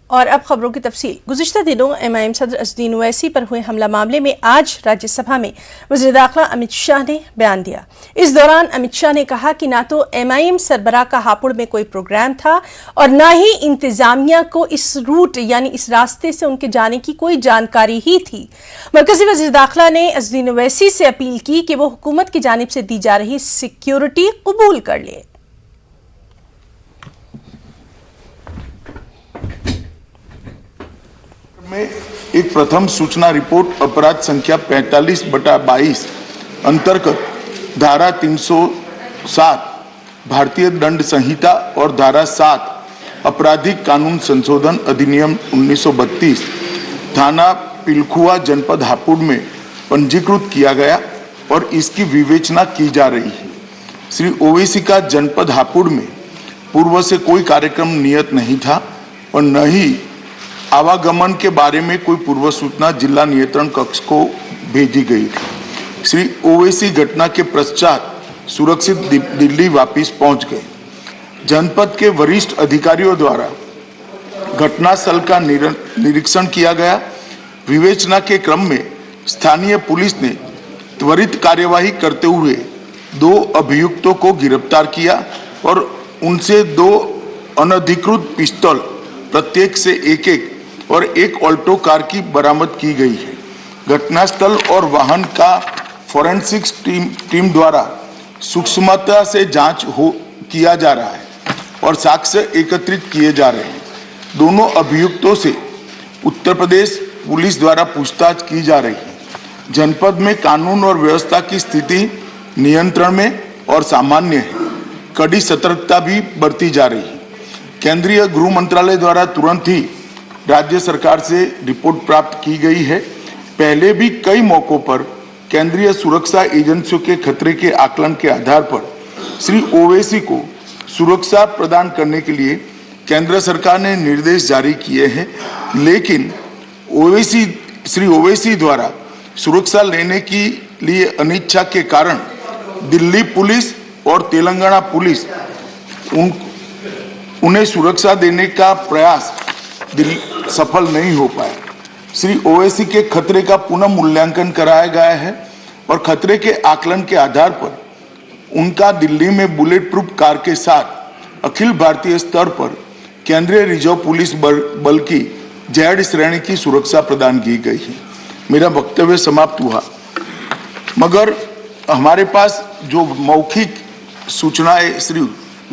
और अब खबरों की तफसील। गुज़िश्ता दिनों MIM सदर असदुद्दीन ओवैसी पर हुए हमला मामले में आज राज्यसभा में वज़ीर दाखिला अमित शाह ने बयान दिया। इस दौरान अमित शाह ने कहा कि ना तो MIM सरबराह का हापुड़ में कोई प्रोग्राम था और ना ही इंतजामिया को इस रूट यानी इस रास्ते से उनके जाने की कोई जानकारी ही थी। मरकजी वज़ीर दाखिला ने असदुद्दीन ओवैसी से अपील की कि वो हुकूमत की जानिब से दी जा रही सिक्योरिटी कबूल कर ले। में एक प्रथम सूचना रिपोर्ट अपराध संख्या 45/22 अंतर्गत धारा 307 भारतीय दंड संहिता और धारा 7 आपराधिक कानून संशोधन अधिनियम 1932 थाना पिलखुआ जनपद हापुड़ में पंजीकृत किया गया और इसकी विवेचना की जा रही है। श्री ओवैसी का जनपद हापुड़ में पूर्व से कोई कार्यक्रम नियत नहीं था और न ही आवागमन के बारे में कोई पूर्व सूचना जिला नियंत्रण कक्ष को भेजी गई थी। श्री ओवैसी घटना के पश्चात सुरक्षित दिल्ली वापस पहुंच गए। जनपद के वरिष्ठ अधिकारियों द्वारा घटनास्थल का निरीक्षण किया गया। विवेचना के क्रम में स्थानीय पुलिस ने त्वरित कार्यवाही करते हुए 2 अभियुक्तों को गिरफ्तार किया और उनसे 2 अनधिकृत पिस्तौल प्रत्येक से एक और एक ऑल्टो कार की बरामद की गई है। घटनास्थल और वाहन का फोरेंसिक्स टीम द्वारा सूक्ष्मता से जांच किया जा रहा है और साक्ष्य एकत्रित किए जा रहे हैं। दोनों अभियुक्तों से उत्तर प्रदेश पुलिस द्वारा पूछताछ की जा रही है। जनपद में कानून और व्यवस्था की स्थिति नियंत्रण में और सामान्य है। कड़ी सतर्कता भी बरती जा रही है। केंद्रीय गृह मंत्रालय द्वारा तुरंत ही राज्य सरकार से रिपोर्ट प्राप्त की गई है। पहले भी कई मौकों पर केंद्रीय सुरक्षा एजेंसियों के खतरे के आकलन के आधार पर श्री ओवैसी को सुरक्षा प्रदान करने के लिए केंद्र सरकार ने निर्देश जारी किए हैं, लेकिन श्री ओवैसी द्वारा सुरक्षा लेने के लिए अनिच्छा के कारण दिल्ली पुलिस और तेलंगाना पुलिस उन्हें सुरक्षा देने का प्रयास सफल नहीं हो पाया। श्री ओवैसी के खतरे का पुनः मूल्यांकन कराया गया है और खतरे के आकलन के आधार पर उनका दिल्ली में बुलेट प्रूफ कार के साथ अखिल भारतीय स्तर पर केंद्रीय रिजर्व पुलिस बल की जेड श्रेणी की सुरक्षा प्रदान की गई है। मेरा वक्तव्य समाप्त हुआ, मगर हमारे पास जो मौखिक सूचनाएं श्री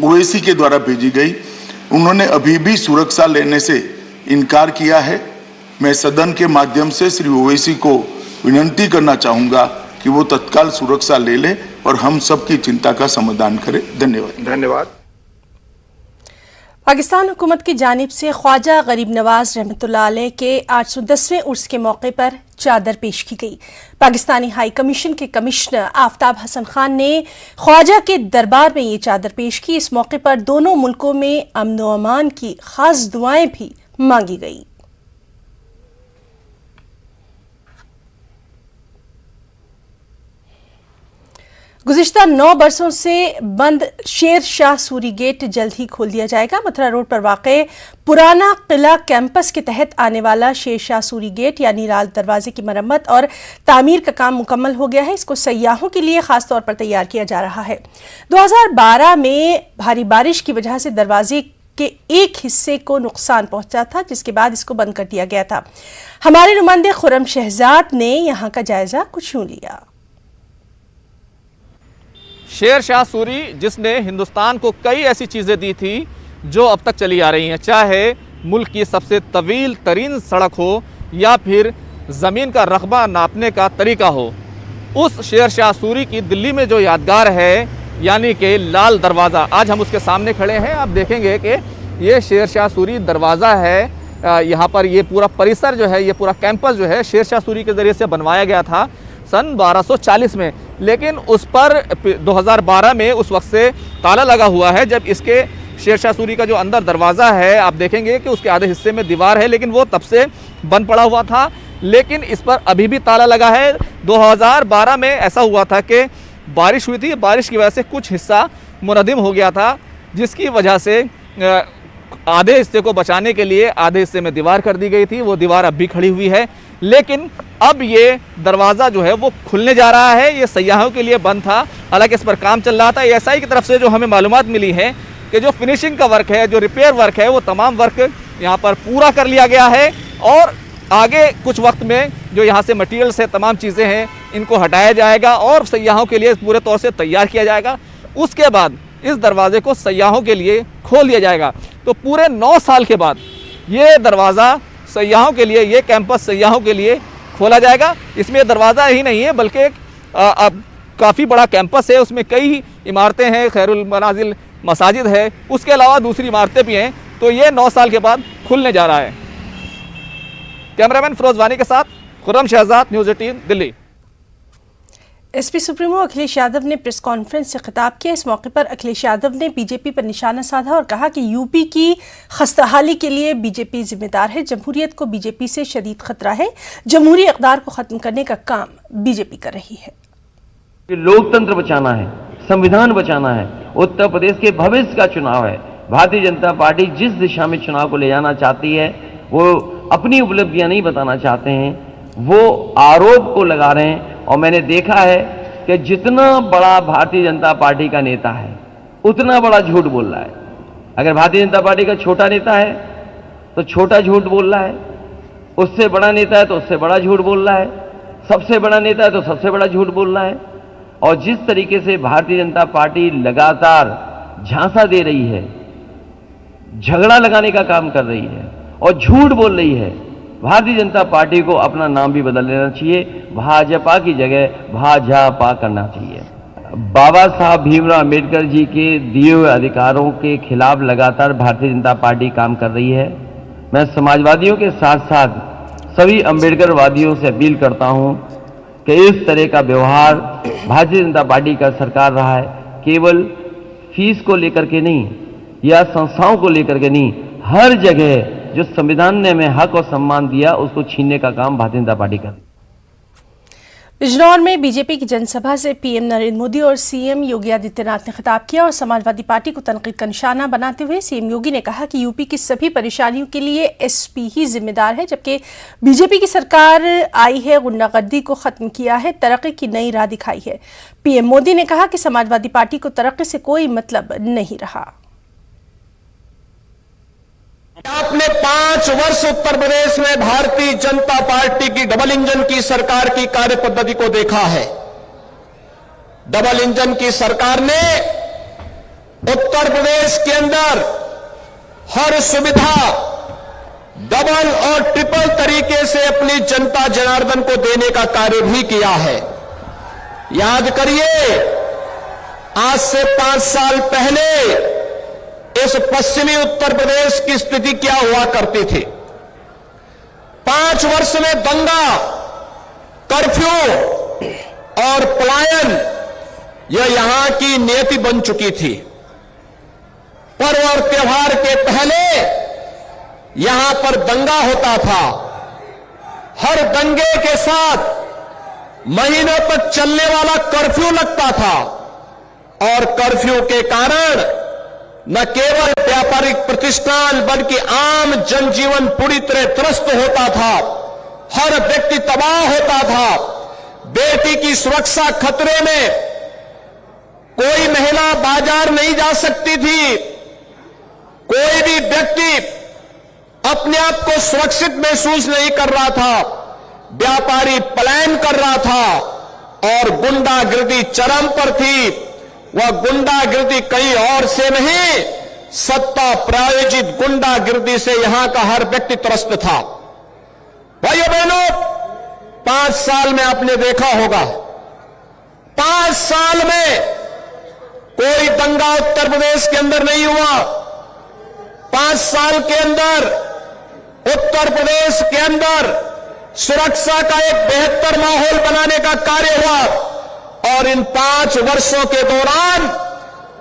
ओवैसी के द्वारा भेजी गई, उन्होंने अभी भी सुरक्षा लेने से इनकार किया है। मैं सदन के माध्यम से श्री ओवैसी को विनती करना चाहूंगा कि वो तत्काल सुरक्षा ले ले और हम सबकी चिंता का समाधान करें। धन्यवाद। पाकिस्तान हुकूमत की जानिब से ख्वाजा गरीब नवाज रहमतुल्लाह अलैह के 810वें उर्स के मौके पर चादर पेश की गई। पाकिस्तानी हाई कमीशन के कमिश्नर आफ्ताब हसन खान ने ख्वाजा के दरबार में ये चादर पेश की। इस मौके पर दोनों मुल्कों में अमन व अमान की खास दुआएं भी मांगी गई। गुज़िश्ता 9 बरसों से बंद शेर शाह सूरी गेट जल्द ही खोल दिया जाएगा। मथुरा रोड पर वाक़े पुराना किला कैंपस के तहत आने वाला शेर शाह सूरी गेट यानी लाल दरवाजे की मरम्मत और तामीर का काम मुकम्मल हो गया है। इसको सयाहों के लिए खास तौर पर तैयार किया जा रहा है। 2012 में भारी बारिश की वजह से दरवाजे के एक हिस्से को नुकसान पहुंचा था, जिसके बाद इसको बंद कर दिया गया था। हमारे नुमाइंदे खुर्रम शहजाद ने यहाँ का जायजा कुछ यूं लिया। शेर शाह सूरी जिसने हिंदुस्तान को कई ऐसी चीज़ें दी थी जो अब तक चली आ रही हैं, चाहे मुल्क की सबसे तवील तरीन सड़क हो या फिर ज़मीन का रकबा नापने का तरीका हो, उस शेर शाह सूरी की दिल्ली में जो यादगार है यानी कि लाल दरवाज़ा, आज हम उसके सामने खड़े हैं। आप देखेंगे कि ये शेर शाह सूरी दरवाज़ा है। यहाँ पर ये पूरा परिसर जो है, ये पूरा कैंपस जो है शेर शाह सूरी के ज़रिए से बनवाया गया था सन 1240 में, लेकिन उस पर 2012 में उस वक्त से ताला लगा हुआ है। जब इसके शेर शाह सूरी का जो अंदर दरवाज़ा है, आप देखेंगे कि उसके आधे हिस्से में दीवार है, लेकिन वो तब से बंद पड़ा हुआ था, लेकिन इस पर अभी भी ताला लगा है। 2012 में ऐसा हुआ था कि बारिश हुई थी, बारिश की वजह से कुछ हिस्सा मुनहदिम हो गया था, जिसकी वजह से आधे हिस्से को बचाने के लिए आधे हिस्से में दीवार कर दी गई थी, वो दीवार अब भी खड़ी हुई है। लेकिन अब ये दरवाज़ा जो है वो खुलने जा रहा है। ये सयाहों के लिए बंद था, हालांकि इस पर काम चल रहा था। एएसआई की तरफ से जो हमें मालूमात मिली है कि जो फिनिशिंग का वर्क है, जो रिपेयर वर्क है, वो तमाम वर्क यहाँ पर पूरा कर लिया गया है और आगे कुछ वक्त में जो यहाँ से मटेरियल्स है, तमाम चीज़ें हैं, इनको हटाया जाएगा और सयाहों के लिए पूरे तौर से तैयार किया जाएगा। उसके बाद इस दरवाजे को सयाहों के लिए खोल दिया जाएगा। तो पूरे 9 साल के बाद ये दरवाज़ा सयाहों के लिए, ये कैंपस सयाहों के लिए खोला जाएगा। इसमें दरवाज़ा ही नहीं है बल्कि अब काफ़ी बड़ा कैंपस है, उसमें कई इमारतें हैं, खैरुल मनाजिल मसाजिद है, उसके अलावा दूसरी इमारतें भी हैं। तो ये 9 साल के बाद खुलने जा रहा है। कैमरामैन फिरोज वानी के साथ Khurram Shahzad, news 18 Delhi. SP supremo Akhilesh Yadav ने प्रेस कॉन्फ्रेंस से खिताब किया। इस मौके पर अखिलेश यादव ने बीजेपी पर निशाना साधा और कहा कि यूपी की खस्ताहाली के लिए बीजेपी जिम्मेदार है। जमहूरियत को बीजेपी से शदीद खतरा है। जमहूरी इक़दार को खत्म करने का काम बीजेपी कर रही है। लोकतंत्र बचाना है, संविधान बचाना है, उत्तर प्रदेश के भविष्य का चुनाव है। भारतीय जनता पार्टी जिस दिशा में चुनाव को ले जाना चाहती है, वो अपनी उपलब्धियां नहीं बताना चाहते हैं, वो आरोप को लगा रहे हैं। और मैंने देखा है कि जितना बड़ा भारतीय जनता पार्टी का नेता है उतना बड़ा झूठ बोल रहा है। अगर भारतीय जनता पार्टी का छोटा नेता है तो छोटा झूठ बोल रहा है, उससे बड़ा नेता है तो उससे बड़ा झूठ बोल रहा है, सबसे बड़ा नेता है तो सबसे बड़ा झूठ बोल रहा है। और जिस तरीके से भारतीय जनता पार्टी लगातार झांसा दे रही है, झगड़ा लगाने का काम कर रही है और झूठ बोल रही है, भारतीय जनता पार्टी को अपना नाम भी बदल लेना चाहिए। भाजपा की जगह भाजपा करना चाहिए। बाबा साहब भीमराव अम्बेडकर जी के दिए हुए अधिकारों के खिलाफ लगातार भारतीय जनता पार्टी काम कर रही है। मैं समाजवादियों के साथ साथ सभी अम्बेडकरवादियों से अपील करता हूं कि इस तरह का व्यवहार भारतीय जनता पार्टी का सरकार रहा है, केवल फीस को लेकर के नहीं या संस्थाओं को लेकर के नहीं, हर जगह जो संविधान ने हमें हक और सम्मान दिया उसको छीनने का काम भारतीय जनता पार्टी कर। बिजनौर में बीजेपी की जनसभा से पीएम नरेंद्र मोदी और सीएम योगी आदित्यनाथ ने खिताब किया और समाजवादी पार्टी को तनकीद का निशाना बनाते हुए सीएम योगी ने कहा कि यूपी की सभी परेशानियों के लिए एसपी ही जिम्मेदार है, जबकि बीजेपी की सरकार आई है, गुंडागर्दी को खत्म किया है, तरक्की की नई राह दिखाई है। पीएम मोदी ने कहा कि समाजवादी पार्टी को तरक्की से कोई मतलब नहीं रहा। आपने 5 वर्ष उत्तर प्रदेश में भारतीय जनता पार्टी की डबल इंजन की सरकार की कार्य पद्धति को देखा है। डबल इंजन की सरकार ने उत्तर प्रदेश के अंदर हर सुविधा डबल और ट्रिपल तरीके से अपनी जनता जनार्दन को देने का कार्य भी किया है। याद करिए, आज से 5 साल पहले इस पश्चिमी उत्तर प्रदेश की स्थिति क्या हुआ करती थी। 5 वर्ष में दंगा, कर्फ्यू और पलायन यह यहां की नियति बन चुकी थी। पर्व और त्योहार के पहले यहां पर दंगा होता था। हर दंगे के साथ महीनों तक चलने वाला कर्फ्यू लगता था और कर्फ्यू के कारण न केवल व्यापारिक प्रतिष्ठान बल्कि आम जनजीवन पूरी तरह त्रस्त होता था। हर व्यक्ति तबाह होता था। बेटी की सुरक्षा खतरे में, कोई महिला बाजार नहीं जा सकती थी। कोई भी व्यक्ति अपने आप को सुरक्षित महसूस नहीं कर रहा था। व्यापारी पलायन कर रहा था और गुंडागर्दी चरम पर थी। वह गुंडागिर्दी कहीं और से नहीं, सत्ता प्रायोजित गुंडागिर्दी से यहां का हर व्यक्ति त्रस्त था। भाइयों बहनों, 5 साल में आपने देखा होगा, 5 साल में कोई दंगा उत्तर प्रदेश के अंदर नहीं हुआ। 5 साल के अंदर उत्तर प्रदेश के अंदर सुरक्षा का एक बेहतर माहौल बनाने का कार्य हुआ और इन 5 वर्षों के दौरान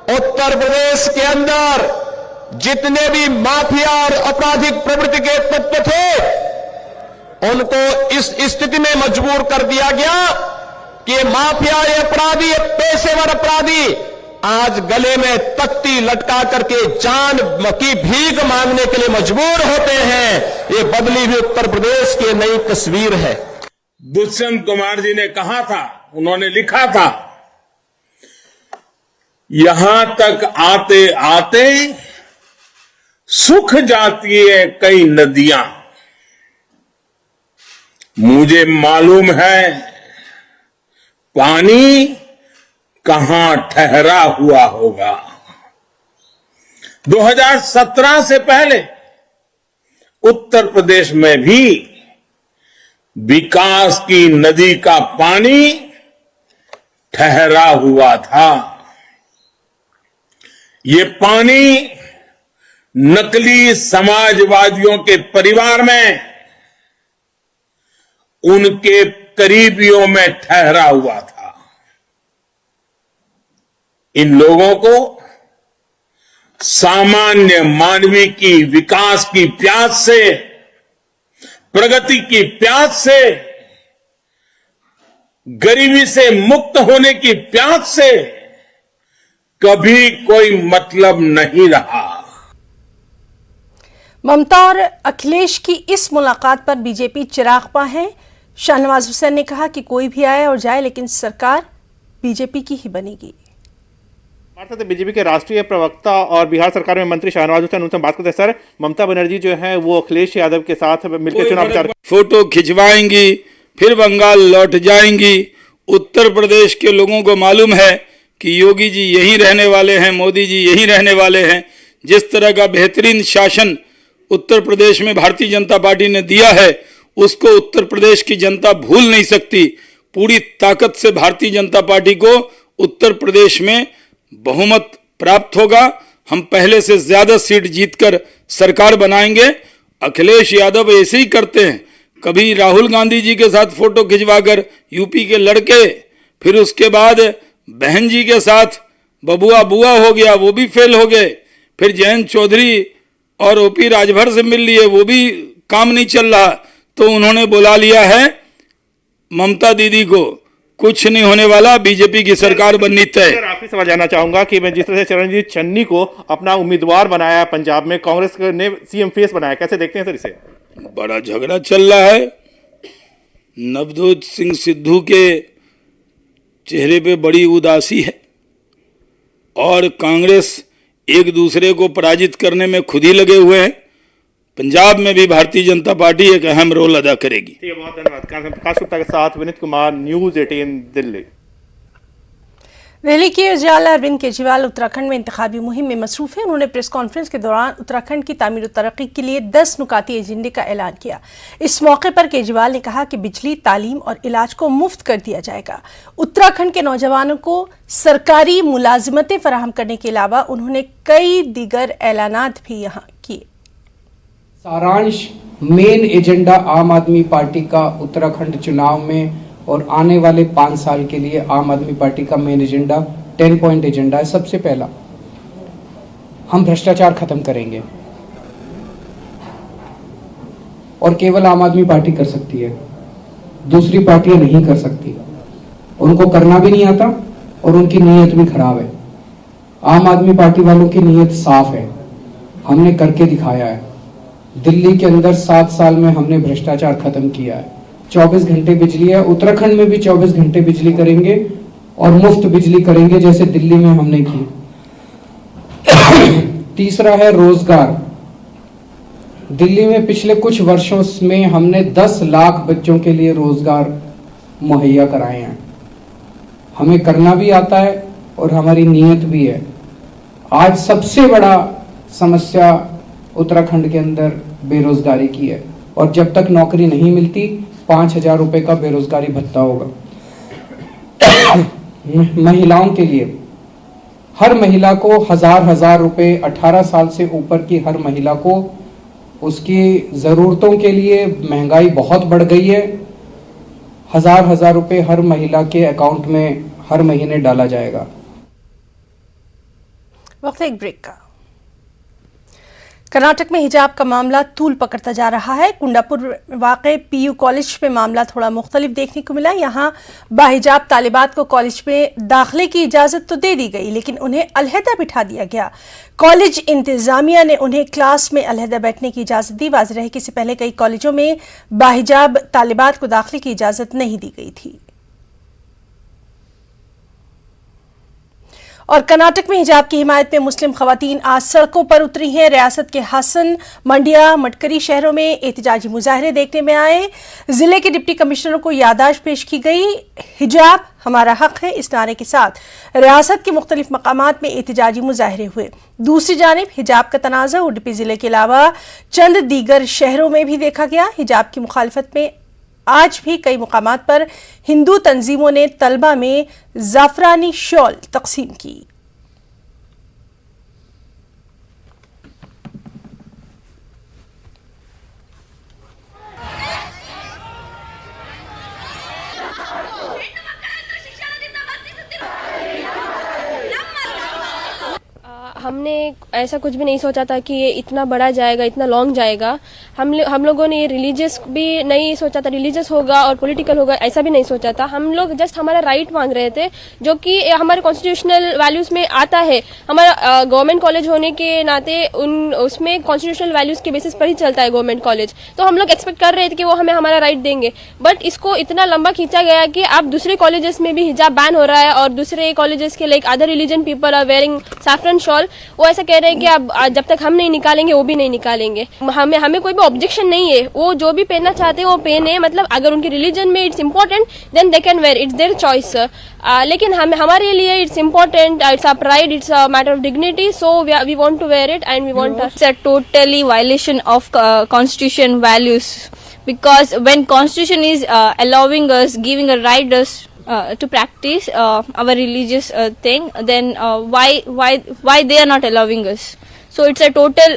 उत्तर प्रदेश के अंदर जितने भी माफिया और आपराधिक प्रवृत्ति के तत्व थे उनको इस स्थिति में मजबूर कर दिया गया कि माफिया, ये अपराधी, पेशेवर अपराधी आज गले में तख्ती लटका करके जान की भीख मांगने के लिए मजबूर होते हैं। ये बदली हुई उत्तर प्रदेश की नई तस्वीर है। दुष्यंत कुमार जी ने कहा था, उन्होंने लिखा था, यहां तक आते आते सूख जाती है कई नदियां। मुझे मालूम है पानी कहां ठहरा हुआ होगा। 2017 से पहले उत्तर प्रदेश में भी विकास की नदी का पानी ठहरा हुआ था। ये पानी नकली समाजवादियों के परिवार में उनके करीबियों में ठहरा हुआ था। इन लोगों को सामान्य मानवीय की विकास की प्यास से, प्रगति की प्यास से, गरीबी से मुक्त होने की प्यास से कभी कोई मतलब नहीं रहा। ममता और अखिलेश की इस मुलाकात पर बीजेपी चिरागपा है। शाहनवाज हुसैन ने कहा कि कोई भी आए और जाए लेकिन सरकार बीजेपी की ही बनेगी। हमारे साथ बीजेपी के राष्ट्रीय प्रवक्ता और बिहार सरकार में मंत्री शाहनवाज हुसैन, उनसे बात करते हैं। सर, ममता बनर्जी जो है वो अखिलेश यादव के साथ मिलकर चुनाव प्रचार फोटो खिंचवाएंगी, फिर बंगाल लौट जाएंगी। उत्तर प्रदेश के लोगों को मालूम है कि योगी जी यहीं रहने वाले हैं, मोदी जी यहीं रहने वाले हैं। जिस तरह का बेहतरीन शासन उत्तर प्रदेश में भारतीय जनता पार्टी ने दिया है, उसको उत्तर प्रदेश की जनता भूल नहीं सकती। पूरी ताकत से भारतीय जनता पार्टी को उत्तर प्रदेश में बहुमत प्राप्त होगा। हम पहले से ज्यादा सीट जीतकर सरकार बनाएंगे। अखिलेश यादव ऐसे ही करते हैं, कभी राहुल गांधी जी के साथ फोटो खिंचवाकर यूपी के लड़के, फिर उसके बाद बहन जी के साथ बबुआ बुआ हो गया, वो भी फेल हो गए। फिर जयंत चौधरी और ओपी राजभर से मिल लिए, वो भी काम नहीं चल रहा, तो उन्होंने बुला लिया है ममता दीदी को। कुछ नहीं होने वाला, बीजेपी की सरकार बननी तय। आपसे सवाल जानना चाहूंगा कि मैं जिस तरह से चरणजीत चन्नी को अपना उम्मीदवार बनाया पंजाब में, कांग्रेस ने सीएम फेस बनाया, कैसे देखते हैं सर इसे? बड़ा झगड़ा चल रहा है। नवजोत सिंह सिद्धू के चेहरे पे बड़ी उदासी है और कांग्रेस एक दूसरे को पराजित करने में खुद ही लगे हुए हैं। पंजाब में भी भारतीय जनता पार्टी एक अहम रोल अदा करेगी। ठीक है, बहुत धन्यवाद। प्रकाश गुप्ता के साथ विनीत कुमार, न्यूज 18 दिल्ली। दिल्ली के उजाला अरविंद केजरीवाल उत्तराखंड में इंतखाबी मुहिम में मसरूफ है। उन्होंने प्रेस कॉन्फ्रेंस के दौरान उत्तराखंड की तामीर और तरक्की के लिए 10 नुकाती एजेंडे का ऐलान किया। इस मौके पर केजरीवाल ने कहा कि बिजली, तालीम और इलाज को मुफ्त कर दिया जाएगा। उत्तराखंड के नौजवानों को सरकारी मुलाजिमतें फराहम करने के अलावा उन्होंने कई दीगर ऐलानात भी यहाँ किए। सारांश, मेन एजेंडा आम आदमी पार्टी का उत्तराखंड चुनाव में और आने वाले 5 साल के लिए आम आदमी पार्टी का मेन एजेंडा 10 पॉइंट एजेंडा है। सबसे पहला, हम भ्रष्टाचार खत्म करेंगे और केवल आम आदमी पार्टी कर सकती है, दूसरी पार्टियां नहीं कर सकती। उनको करना भी नहीं आता और उनकी नीयत भी खराब है। आम आदमी पार्टी वालों की नीयत साफ है, हमने करके दिखाया है। दिल्ली के अंदर 7 साल में हमने भ्रष्टाचार खत्म किया है। 24 घंटे बिजली है, उत्तराखंड में भी 24 घंटे बिजली करेंगे और मुफ्त बिजली करेंगे जैसे दिल्ली में हमने की। तीसरा है रोजगार। दिल्ली में पिछले कुछ वर्षों में हमने 10 लाख बच्चों के लिए रोजगार मुहैया कराए हैं। हमें करना भी आता है और हमारी नीयत भी है। आज सबसे बड़ा समस्या उत्तराखंड के अंदर बेरोजगारी की है और जब तक नौकरी नहीं मिलती 5,000 रुपए का बेरोजगारी भत्ता होगा। महिलाओं के लिए हर महिला को 1,000 रुपए, 18 साल से ऊपर की हर महिला को उसकी जरूरतों के लिए महंगाई बहुत बढ़ गई है। 1,000 रुपए हर महिला के अकाउंट में हर महीने डाला जाएगा। वक्त एक ब्रेक का। कर्नाटक में हिजाब का मामला तूल पकड़ता जा रहा है। कुंडापुर में वाक़े पीयू कॉलेज में मामला थोड़ा मुख्तलिफ देखने को मिला। यहाँ बाहिजाब तालिबात को कॉलेज में दाखिले की इजाज़त तो दे दी गई, लेकिन उन्हें अलहदा बिठा दिया गया। कॉलेज इंतज़ामिया ने उन्हें क्लास में अलहदा बैठने की इजाज़त दी। वाज़ेह रहे कि इससे पहले कई कॉलेजों में बाहिजाब तालिबात को दाखिले की इजाज़त नहीं दी गई थी। और कर्नाटक में हिजाब की हिमायत में मुस्लिम खवातीन आज सड़कों पर उतरी हैं। रियासत के हासन, मंडिया, मटकरी शहरों में एहतजाजी मुजाहरे देखने में आए। जिले के डिप्टी कमिश्नरों को याददाश्त पेश की गई। हिजाब हमारा हक है, इस नारे के साथ रियासत के मुख्तलिफ मकामात में एहतजाजी मुजाहरे हुए। दूसरी जानिब हिजाब का तनाज़ा उडुपी जिले के अलावा चंद दीगर शहरों में भी देखा गया। हिजाब की मुखालफत में आज भी कई मुकामात पर हिंदू तंजीमों ने तलबा में जाफरानी शॉल तकसीम की। हमने ऐसा कुछ भी नहीं सोचा था कि ये इतना बड़ा जाएगा, इतना लॉन्ग जाएगा। हम लोगों ने ये रिलीजियस भी नहीं सोचा था, रिलीजियस होगा और पॉलिटिकल होगा ऐसा भी नहीं सोचा था। हम लोग जस्ट हमारा राइट मांग रहे थे, जो कि हमारे कॉन्स्टिट्यूशनल वैल्यूज में आता है। हमारा गवर्नमेंट कॉलेज होने के नाते उसमें कॉन्स्टिट्यूशनल वैल्यूज के बेसिस पर ही चलता है गवर्नमेंट कॉलेज। तो हम लोग एक्सपेक्ट कर रहे थे कि वो हमें हमारा राइट देंगे, बट इसको इतना लंबा खींचा गया कि अब दूसरे कॉलेजेस में भी हिजाब बैन हो रहा है और दूसरे कॉलेजेस के like other religion people are wearing saffron shawl. वो ऐसा कह रहे हैं कि अब जब तक हम नहीं निकालेंगे वो भी नहीं निकालेंगे। हमें कोई भी ऑब्जेक्शन नहीं है, वो जो भी पहनना चाहते हैं वो पहने। मतलब अगर उनके रिलीजन में it's important then they can wear, it's their choice. लेकिन हमारे लिए it's important, it's a pride, it's a matter of dignity, so we want to wear it and we want it's a totally violation of constitution values, because when constitution is allowing us, giving a right us to practice our religious thing, then why they are not allowing us? So it's a total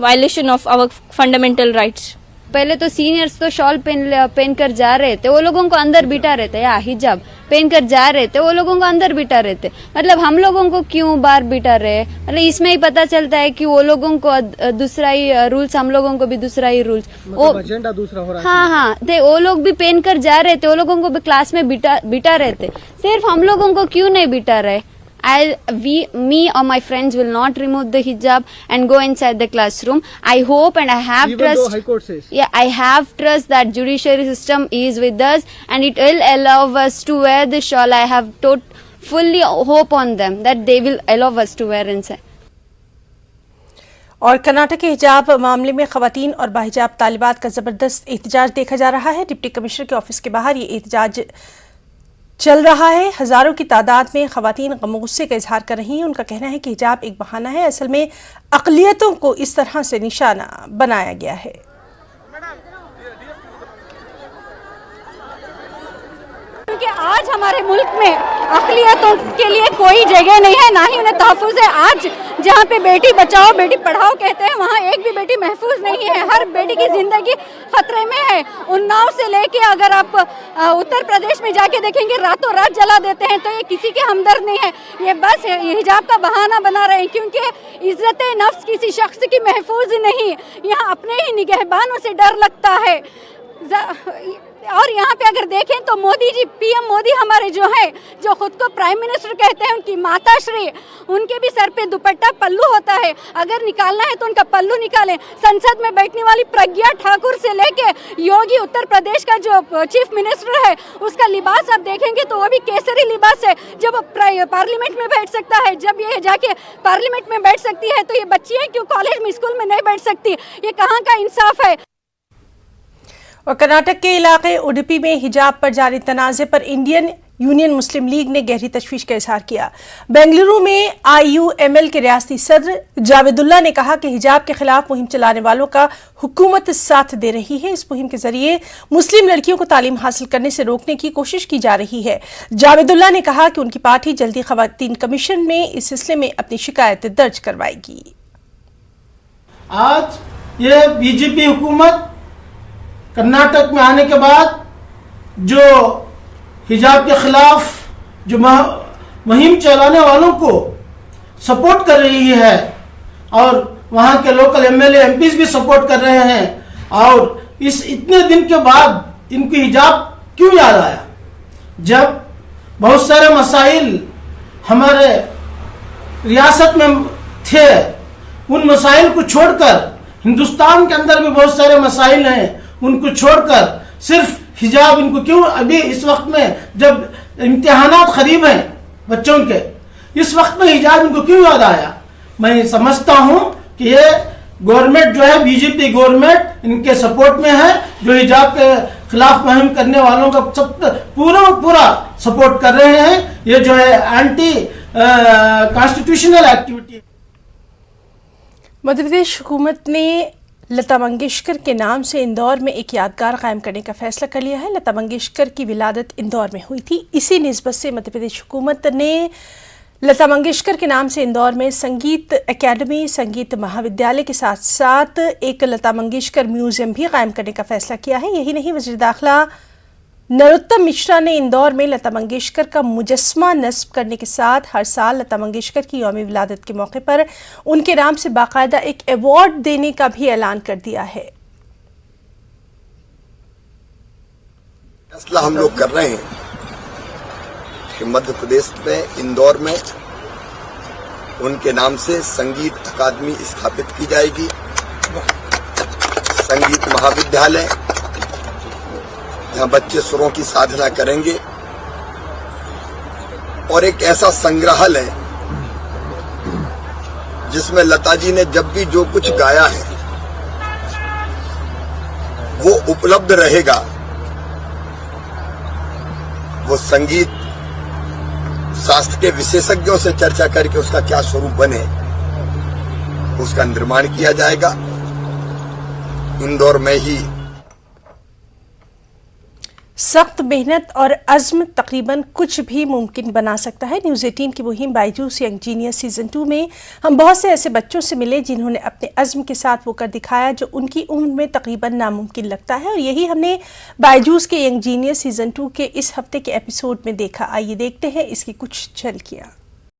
violation of our fundamental rights. पहले तो seniors तो shawl पहन कर जा रहे थे, वो लोगों को अंदर बिठा रहे थे, या हिजाब पहन कर जा रहे थे, वो लोगों को अंदर बिठा रहे थे। मतलब हम लोगों को क्यों बाहर बिठा रहे हैं? मतलब इसमें ही पता चलता है कि वो लोगों को दूसरा ही रूल्स, हम लोगों को भी दूसरा ही रूल्स, वो एजेंडा दूसरा हो रहा है। हाँ, वो लोग भी पहन कर जा रहे थे, वो लोगों को भी क्लास में बिठा रहे थे। सिर्फ हम लोगों को क्यों नहीं बिठा रहे? Me or my friends will not remove the hijab and go inside the classroom. I hope and I have even trust. Though High Court says. Yeah, I have trust that judiciary system is with us and it will allow us to wear the shawl. I have fully hope on them that they will allow us to wear inside. और कर्नाटक के हिजाब मामले में खवातीन और बाहिजाब तालिबात का जबरदस्त एहतजाज देखा जा रहा है। डिप्टी कमिश्नर के ऑफिस के बाहर ये एहतजाज चल रहा है। हजारों की तादाद में खवातीन गम गुस्से का इजहार कर रही हैं। उनका कहना है कि हिजाब एक बहाना है, असल में अक़लियतों को इस तरह से निशाना बनाया गया है। क्योंकि आज हमारे मुल्क में अक़लियतों के लिए कोई जगह नहीं है, ना ही उन्हें तहफ़्फ़ुज़ है। आज जहाँ पे बेटी बचाओ बेटी पढ़ाओ कहते हैं, वहाँ एक भी बेटी महफूज नहीं है। हर बेटी की जिंदगी खतरे में है। उन्नाव से लेके अगर आप उत्तर प्रदेश में जाके देखेंगे, रातों रात जला देते हैं। तो ये किसी के हमदर्द नहीं है, ये बस हिजाब का बहाना बना रहे हैं, क्योंकि इज्जत नफ्स किसी शख्स की महफूज नहीं। यहाँ अपने ही निगहबानों से डर लगता है। और यहाँ पे अगर देखें तो मोदी जी, पीएम मोदी हमारे जो हैं, जो खुद को प्राइम मिनिस्टर कहते हैं, उनकी माता श्री, उनके भी सर पे दुपट्टा पल्लू होता है। अगर निकालना है तो उनका पल्लू निकालें। संसद में बैठने वाली प्रज्ञा ठाकुर से लेके योगी उत्तर प्रदेश का जो चीफ मिनिस्टर है, उसका लिबास आप देखेंगे तो वो भी केसरी लिबास है। जब पार्लियामेंट में बैठ सकता है, जब ये जाके पार्लियामेंट में बैठ सकती है, तो ये बच्चियाँ क्यों कॉलेज में, स्कूल में नहीं बैठ सकती? ये कहाँ का इंसाफ है? और कर्नाटक के इलाके उडुपी में हिजाब पर जारी तनाज़े पर इंडियन यूनियन मुस्लिम लीग ने गहरी तशवीश का इजहार किया। बेंगलुरु में IUML के रियासती सदर जावेदुल्ला ने कहा कि हिजाब के खिलाफ मुहिम चलाने वालों का हुकूमत साथ दे रही है। इस मुहिम के जरिए मुस्लिम लड़कियों को तालीम हासिल करने से रोकने की कोशिश की जा रही है। जावेदुल्ला ने कहा कि उनकी पार्टी जल्दी खवातीन कमीशन में इस सिलसिले में अपनी शिकायत दर्ज करवाएगी। आज ये बीजेपी हुकूमत कर्नाटक में आने के बाद जो हिजाब के खिलाफ जो मुहिम चलाने वालों को सपोर्ट कर रही है और वहाँ के लोकल एमएलए एमपीज भी सपोर्ट कर रहे हैं। और इस इतने दिन के बाद इनको हिजाब क्यों याद आया? जब बहुत सारे मसाइल हमारे रियासत में थे, उन मसाइल को छोड़कर, हिंदुस्तान के अंदर भी बहुत सारे मसाइल हैं, उनको छोड़कर सिर्फ हिजाब इनको क्यों? अभी इस वक्त में जब इम्तिहानात करीब हैं बच्चों के, इस वक्त में हिजाब इनको क्यों याद आया? मैं समझता हूं कि ये गवर्नमेंट जो है, बीजेपी गवर्नमेंट इनके सपोर्ट में है, जो हिजाब के खिलाफ मुहिम करने वालों का सब पूरा सपोर्ट कर रहे हैं। ये जो है anti constitutional activity. Madhya Pradesh हुकूमत ने लता मंगेशकर के नाम से इंदौर में एक यादगार कायम करने का फैसला कर लिया है। लता मंगेशकर की विलादत इंदौर में हुई थी। इसी निस्बत से मध्य प्रदेश हुकूमत ने लता मंगेशकर के नाम से इंदौर में संगीत एकेडमी, संगीत महाविद्यालय के साथ साथ एक लता मंगेशकर म्यूजियम भी कायम करने का फैसला किया है। यही नहीं, वज़ीर दाखिला नरोत्तम मिश्रा ने इंदौर में लता मंगेशकर का मुजस्मा नस्ब करने के साथ हर साल लता मंगेशकर की यौम विलादत के मौके पर उनके नाम से बाकायदा एक अवार्ड देने का भी ऐलान कर दिया है। फैसला हम लोग कर रहे हैं कि मध्य प्रदेश में इंदौर में उनके नाम से संगीत अकादमी स्थापित की जाएगी, संगीत महाविद्यालय जहां बच्चे सुरों की साधना करेंगे, और एक ऐसा संग्रहालय जिसमें लता जी ने जब भी जो कुछ गाया है वो उपलब्ध रहेगा। वो संगीत शास्त्र के विशेषज्ञों से चर्चा करके उसका क्या स्वरूप बने, उसका निर्माण किया जाएगा इंदौर में ही। सख्त मेहनत और अज़्म तकरीबन कुछ भी मुमकिन बना सकता है। न्यूज़ 18 की मुहिम बायजूस यंग जीनियस सीज़न 2 में हम बहुत से ऐसे बच्चों से मिले जिन्होंने अपने अज़्म के साथ वो कर दिखाया जो उनकी उम्र में तकरीबन नामुमकिन लगता है, और यही हमने बायजूस के यंग जीनियस सीज़न 2 के इस हफ्ते के एपिसोड में देखा। आइए देखते हैं इसकी कुछ झलकियाँ।